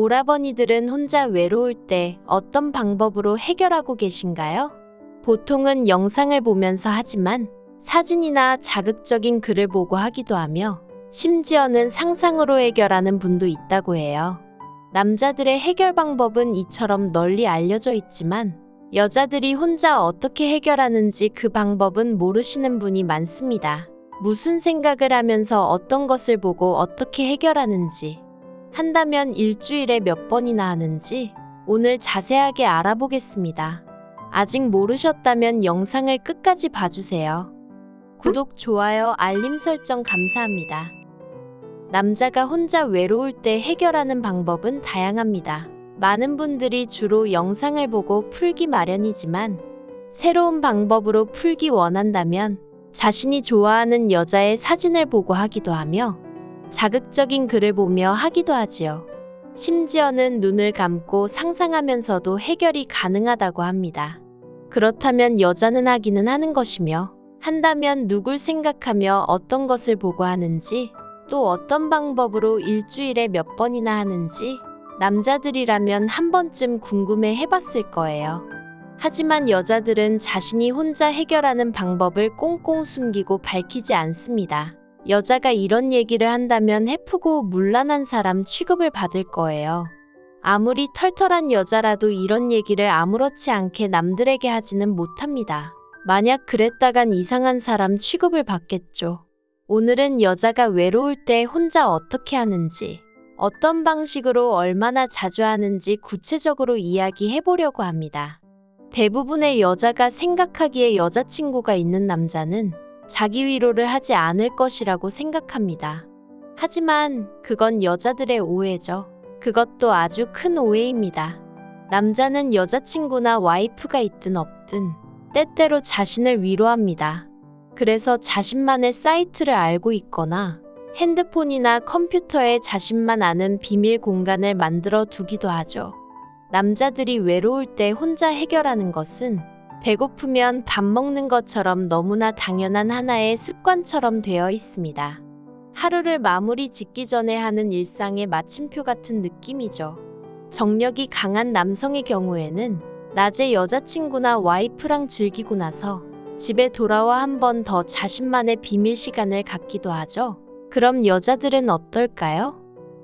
오라버니들은 혼자 외로울 때 어떤 방법으로 해결하고 계신가요? 보통은 영상을 보면서 하지만 사진이나 자극적인 글을 보고 하기도 하며 심지어는 상상으로 해결하는 분도 있다고 해요. 남자들의 해결 방법은 이처럼 널리 알려져 있지만 여자들이 혼자 어떻게 해결하는지 그 방법은 모르시는 분이 많습니다. 무슨 생각을 하면서 어떤 것을 보고 어떻게 해결하는지, 한다면 일주일에 몇 번이나 하는지 오늘 자세하게 알아보겠습니다. 아직 모르셨다면 영상을 끝까지 봐주세요. 구독, 좋아요, 알림 설정 감사합니다. 남자가 혼자 외로울 때 해결하는 방법은 다양합니다. 많은 분들이 주로 영상을 보고 풀기 마련이지만 새로운 방법으로 풀기 원한다면 자신이 좋아하는 여자의 사진을 보고 하기도 하며 자극적인 글을 보며 하기도 하지요. 심지어는 눈을 감고 상상하면서도 해결이 가능하다고 합니다. 그렇다면 여자는 하기는 하는 것이며 한다면 누굴 생각하며 어떤 것을 보고 하는지 또 어떤 방법으로 일주일에 몇 번이나 하는지 남자들이라면 한 번쯤 궁금해 해봤을 거예요. 하지만 여자들은 자신이 혼자 해결하는 방법을 꽁꽁 숨기고 밝히지 않습니다. 여자가 이런 얘기를 한다면 해프고 문란한 사람 취급을 받을 거예요. 아무리 털털한 여자라도 이런 얘기를 아무렇지 않게 남들에게 하지는 못합니다. 만약 그랬다간 이상한 사람 취급을 받겠죠. 오늘은 여자가 외로울 때 혼자 어떻게 하는지, 어떤 방식으로 얼마나 자주 하는지 구체적으로 이야기해 보려고 합니다. 대부분의 여자가 생각하기에 여자친구가 있는 남자는 자기 위로를 하지 않을 것이라고 생각합니다. 하지만 그건 여자들의 오해죠. 그것도 아주 큰 오해입니다. 남자는 여자친구나 와이프가 있든 없든 때때로 자신을 위로합니다. 그래서 자신만의 사이트를 알고 있거나 핸드폰이나 컴퓨터에 자신만 아는 비밀 공간을 만들어 두기도 하죠. 남자들이 외로울 때 혼자 해결하는 것은 배고프면 밥 먹는 것처럼 너무나 당연한 하나의 습관처럼 되어 있습니다. 하루를 마무리 짓기 전에 하는 일상의 마침표 같은 느낌이죠. 정력이 강한 남성의 경우에는 낮에 여자친구나 와이프랑 즐기고 나서 집에 돌아와 한 번 더 자신만의 비밀 시간을 갖기도 하죠. 그럼 여자들은 어떨까요?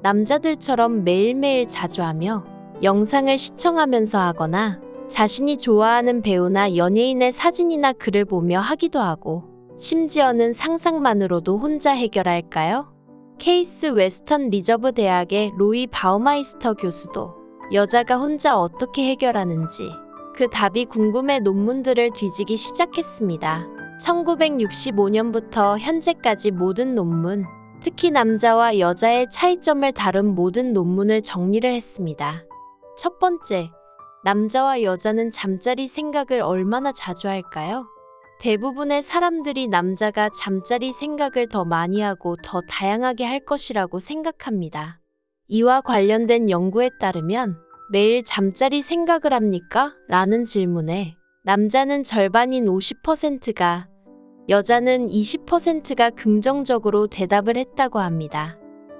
남자들처럼 매일매일 자주 하며 영상을 시청하면서 하거나 자신이 좋아하는 배우나 연예인의 사진이나 글을 보며 하기도 하고 심지어는 상상만으로도 혼자 해결할까요? 케이스 웨스턴 리저브 대학의 로이 바우마이스터 교수도 여자가 혼자 어떻게 해결하는지 그 답이 궁금해 논문들을 뒤지기 시작했습니다. 1965년부터 현재까지 모든 논문, 특히 남자와 여자의 차이점을 다룬 모든 논문을 정리를 했습니다. 첫 번째, 남자와 여자는 잠자리 생각을 얼마나 자주 할까요? 대부분의 사람들이 남자가 잠자리 생각을 더 많이 하고 더 다양하게 할 것이라고 생각합니다. 이와 관련된 연구에 따르면 매일 잠자리 생각을 합니까? 라는 질문에 남자는 절반인 50%가, 여자는 20%가 긍정적으로 대답을 했다고 합니다.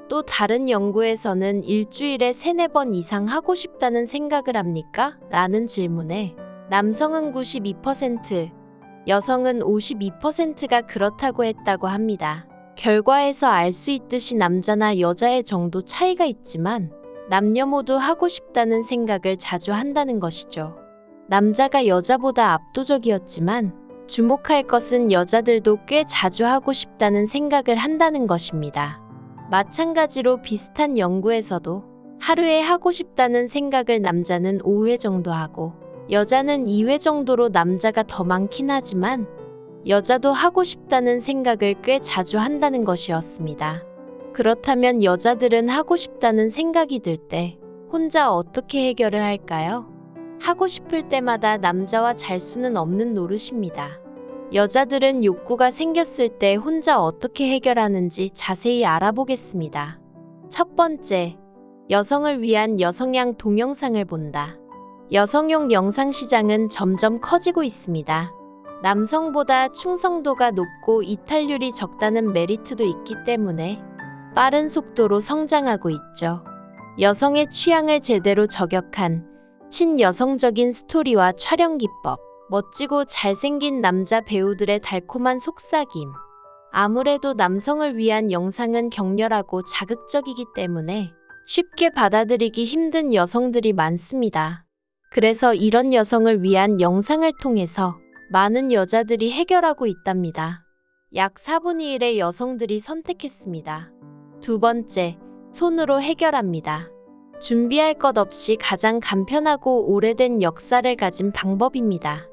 또 다른 연구에서는 일주일에 3-4번 이상 하고 싶다는 생각을 합니까? 라는 질문에 남성은 92%, 여성은 52%가 그렇다고 했다고 합니다. 결과에서 알 수 있듯이 남자나 여자의 정도 차이가 있지만 남녀 모두 하고 싶다는 생각을 자주 한다는 것이죠. 남자가 여자보다 압도적이었지만 주목할 것은 여자들도 꽤 자주 하고 싶다는 생각을 한다는 것입니다. 마찬가지로 비슷한 연구에서도 하루에 하고 싶다는 생각을 남자는 5회 정도 하고 여자는 2회 정도로 남자가 더 많긴 하지만 여자도 하고 싶다는 생각을 꽤 자주 한다는 것이었습니다. 그렇다면 여자들은 하고 싶다는 생각이 들 때 혼자 어떻게 해결을 할까요? 하고 싶을 때마다 남자와 잘 수는 없는 노릇입니다. 여자들은 욕구가 생겼을 때 혼자 어떻게 해결하는지 자세히 알아보겠습니다. 첫 번째, 여성을 위한 여성향 동영상을 본다. 여성용 영상 시장은 점점 커지고 있습니다. 남성보다 충성도가 높고 이탈률이 적다는 메리트도 있기 때문에 빠른 속도로 성장하고 있죠. 여성의 취향을 제대로 저격한 친여성적인 스토리와 촬영 기법, 멋지고 잘생긴 남자 배우들의 달콤한 속삭임. 아무래도 남성을 위한 영상은 격렬하고 자극적이기 때문에 쉽게 받아들이기 힘든 여성들이 많습니다. 그래서 이런 여성을 위한 영상을 통해서 많은 여자들이 해결하고 있답니다. 약 4분의 1의 여성들이 선택했습니다. 두 번째, 손으로 해결합니다. 준비할 것 없이 가장 간편하고 오래된 역사를 가진 방법입니다.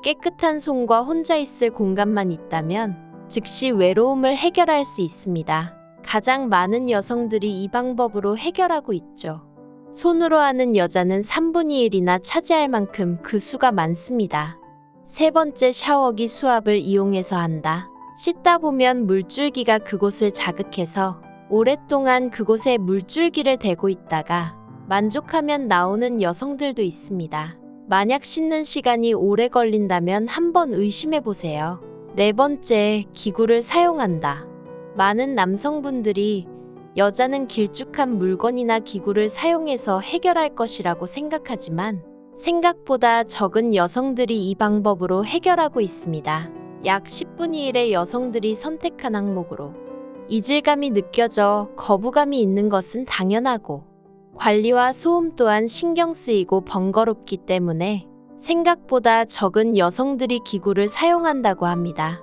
깨끗한 손과 혼자 있을 공간만 있다면 즉시 외로움을 해결할 수 있습니다. 가장 많은 여성들이 이 방법으로 해결하고 있죠. 손으로 하는 여자는 3분의 1이나 차지할 만큼 그 수가 많습니다. 세 번째, 샤워기 수압을 이용해서 한다. 씻다 보면 물줄기가 그곳을 자극해서 오랫동안 그곳에 물줄기를 대고 있다가 만족하면 나오는 여성들도 있습니다. 만약 씻는 시간이 오래 걸린다면 한번 의심해 보세요. 네 번째, 기구를 사용한다. 많은 남성분들이 여자는 길쭉한 물건이나 기구를 사용해서 해결할 것이라고 생각하지만 생각보다 적은 여성들이 이 방법으로 해결하고 있습니다. 약 10분의 1의 여성들이 선택한 항목으로 이질감이 느껴져 거부감이 있는 것은 당연하고 관리와 소음 또한 신경 쓰이고 번거롭기 때문에 생각보다 적은 여성들이 기구를 사용한다고 합니다.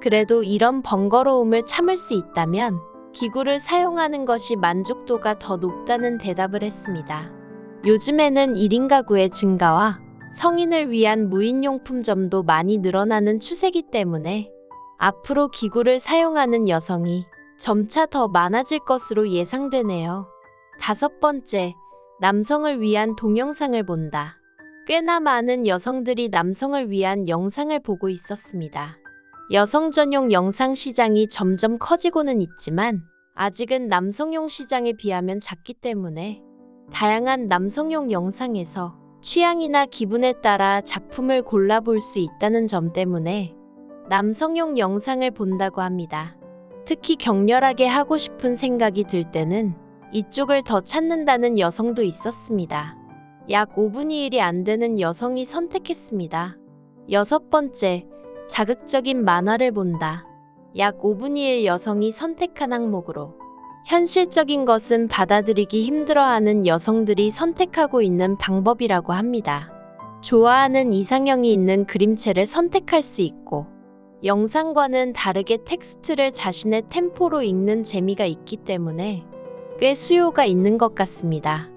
그래도 이런 번거로움을 참을 수 있다면 기구를 사용하는 것이 만족도가 더 높다는 대답을 했습니다. 요즘에는 1인 가구의 증가와 성인을 위한 무인용품점도 많이 늘어나는 추세이기 때문에 앞으로 기구를 사용하는 여성이 점차 더 많아질 것으로 예상되네요. 다섯 번째, 남성을 위한 동영상을 본다. 꽤나 많은 여성들이 남성을 위한 영상을 보고 있었습니다. 여성 전용 영상 시장이 점점 커지고는 있지만 아직은 남성용 시장에 비하면 작기 때문에 다양한 남성용 영상에서 취향이나 기분에 따라 작품을 골라볼 수 있다는 점 때문에 남성용 영상을 본다고 합니다. 특히 격렬하게 하고 싶은 생각이 들 때는 이쪽을 더 찾는다는 여성도 있었습니다. 약 5분의 1이 안 되는 여성이 선택했습니다. 여섯 번째, 자극적인 만화를 본다. 약 5분의 1 여성이 선택한 항목으로 현실적인 것은 받아들이기 힘들어하는 여성들이 선택하고 있는 방법이라고 합니다. 좋아하는 이상형이 있는 그림체를 선택할 수 있고 영상과는 다르게 텍스트를 자신의 템포로 읽는 재미가 있기 때문에 꽤 수요가 있는 것 같습니다.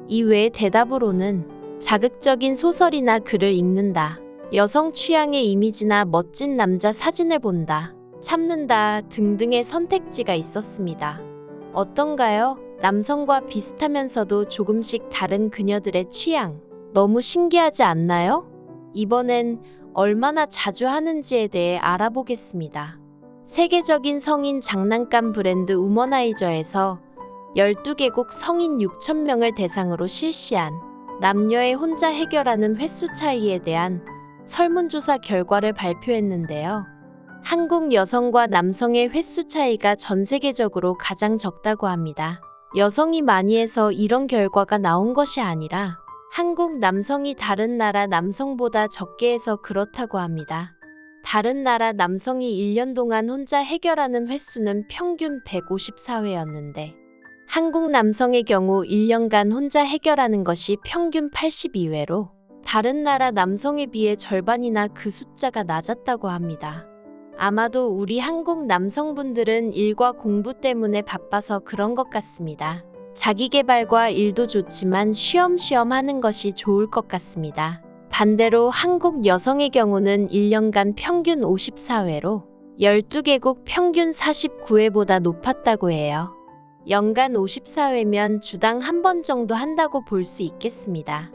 이외의 대답으로는 자극적인 소설이나 글을 읽는다. 여성 취향의 이미지나 멋진 남자 사진을 본다. 참는다 등등의 선택지가 있었습니다. 어떤가요? 남성과 비슷하면서도 조금씩 다른 그녀들의 취향. 너무 신기하지 않나요? 이번엔 얼마나 자주 하는지에 대해 알아보겠습니다. 세계적인 성인 장난감 브랜드 우머나이저에서 12개국 성인 6,000명을 대상으로 실시한 남녀의 혼자 해결하는 횟수 차이에 대한 설문조사 결과를 발표했는데요. 한국 여성과 남성의 횟수 차이가 전 세계적으로 가장 적다고 합니다. 여성이 많이 해서 이런 결과가 나온 것이 아니라 한국 남성이 다른 나라 남성보다 적게 해서 그렇다고 합니다. 다른 나라 남성이 1년 동안 혼자 해결하는 횟수는 평균 154회였는데 한국 남성의 경우 1년간 혼자 해결하는 것이 평균 82회로 다른 나라 남성에 비해 절반이나 그 숫자가 낮았다고 합니다. 아마도 우리 한국 남성분들은 일과 공부 때문에 바빠서 그런 것 같습니다. 자기계발과 일도 좋지만 쉬엄쉬엄 하는 것이 좋을 것 같습니다. 반대로 한국 여성의 경우는 1년간 평균 54회로 12개국 평균 49회보다 높았다고 해요. 연간 54회면 주당 한 번 정도 한다고 볼 수 있겠습니다.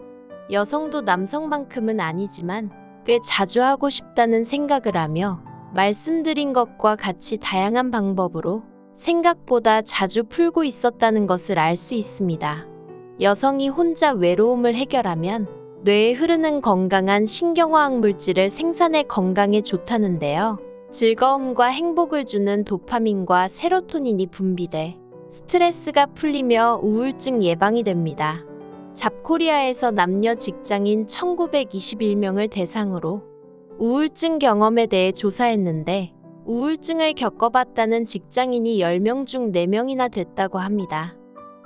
여성도 남성만큼은 아니지만 꽤 자주 하고 싶다는 생각을 하며 말씀드린 것과 같이 다양한 방법으로 생각보다 자주 풀고 있었다는 것을 알 수 있습니다. 여성이 혼자 외로움을 해결하면 뇌에 흐르는 건강한 신경화학 물질을 생산해 건강에 좋다는데요. 즐거움과 행복을 주는 도파민과 세로토닌이 분비돼 스트레스가 풀리며 우울증 예방이 됩니다. 잡코리아에서 남녀 직장인 1921명을 대상으로 우울증 경험에 대해 조사했는데 우울증을 겪어봤다는 직장인이 10명 중 4명이나 됐다고 합니다.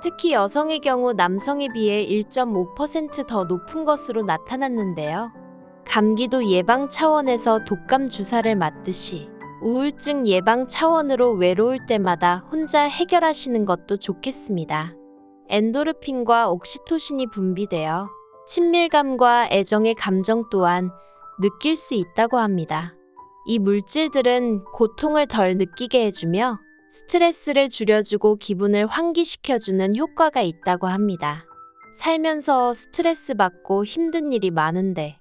특히 여성의 경우 남성에 비해 1.5% 더 높은 것으로 나타났는데요. 감기도 예방 차원에서 독감 주사를 맞듯이 우울증 예방 차원으로 외로울 때마다 혼자 해결하시는 것도 좋겠습니다. 엔도르핀과 옥시토신이 분비되어 친밀감과 애정의 감정 또한 느낄 수 있다고 합니다. 이 물질들은 고통을 덜 느끼게 해주며 스트레스를 줄여주고 기분을 환기시켜주는 효과가 있다고 합니다. 살면서 스트레스 받고 힘든 일이 많은데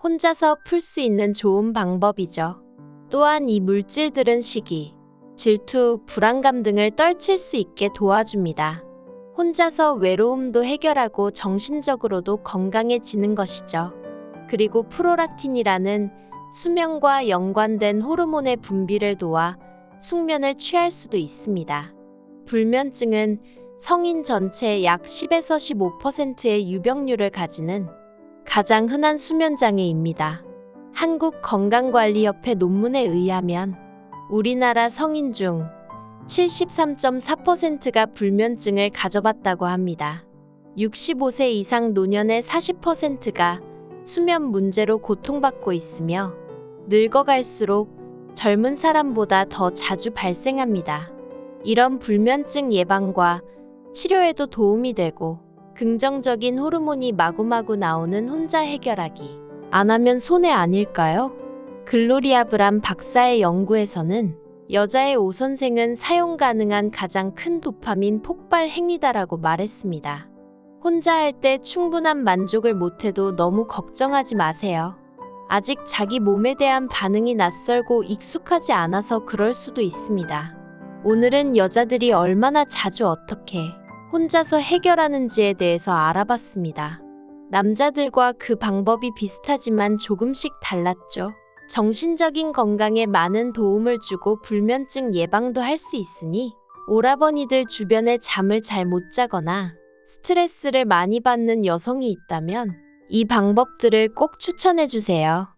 혼자서 풀 수 있는 좋은 방법이죠. 또한 이 물질들은 시기, 질투, 불안감 등을 떨칠 수 있게 도와줍니다. 혼자서 외로움도 해결하고 정신적으로도 건강해지는 것이죠. 그리고 프로락틴이라는 수면과 연관된 호르몬의 분비를 도와 숙면을 취할 수도 있습니다. 불면증은 성인 전체의 약 10에서 15%의 유병률을 가지는 가장 흔한 수면 장애입니다. 한국건강관리협회 논문에 의하면 우리나라 성인 중 73.4%가 불면증을 가져봤다고 합니다. 65세 이상 노년의 40%가 수면 문제로 고통받고 있으며 늙어갈수록 젊은 사람보다 더 자주 발생합니다. 이런 불면증 예방과 치료에도 도움이 되고 긍정적인 호르몬이 마구마구 나오는 혼자 해결하기 안 하면 손해 아닐까요? 글로리아 브람 박사의 연구에서는 여자의 오 선생은 사용 가능한 가장 큰 도파민 폭발 행위다라고 말했습니다. 혼자 할 때 충분한 만족을 못해도 너무 걱정하지 마세요. 아직 자기 몸에 대한 반응이 낯설고 익숙하지 않아서 그럴 수도 있습니다. 오늘은 여자들이 얼마나 자주 어떻게 혼자서 해결하는지에 대해서 알아봤습니다. 남자들과 그 방법이 비슷하지만 조금씩 달랐죠. 정신적인 건강에 많은 도움을 주고 불면증 예방도 할 수 있으니 오라버니들 주변에 잠을 잘 못 자거나 스트레스를 많이 받는 여성이 있다면 이 방법들을 꼭 추천해 주세요.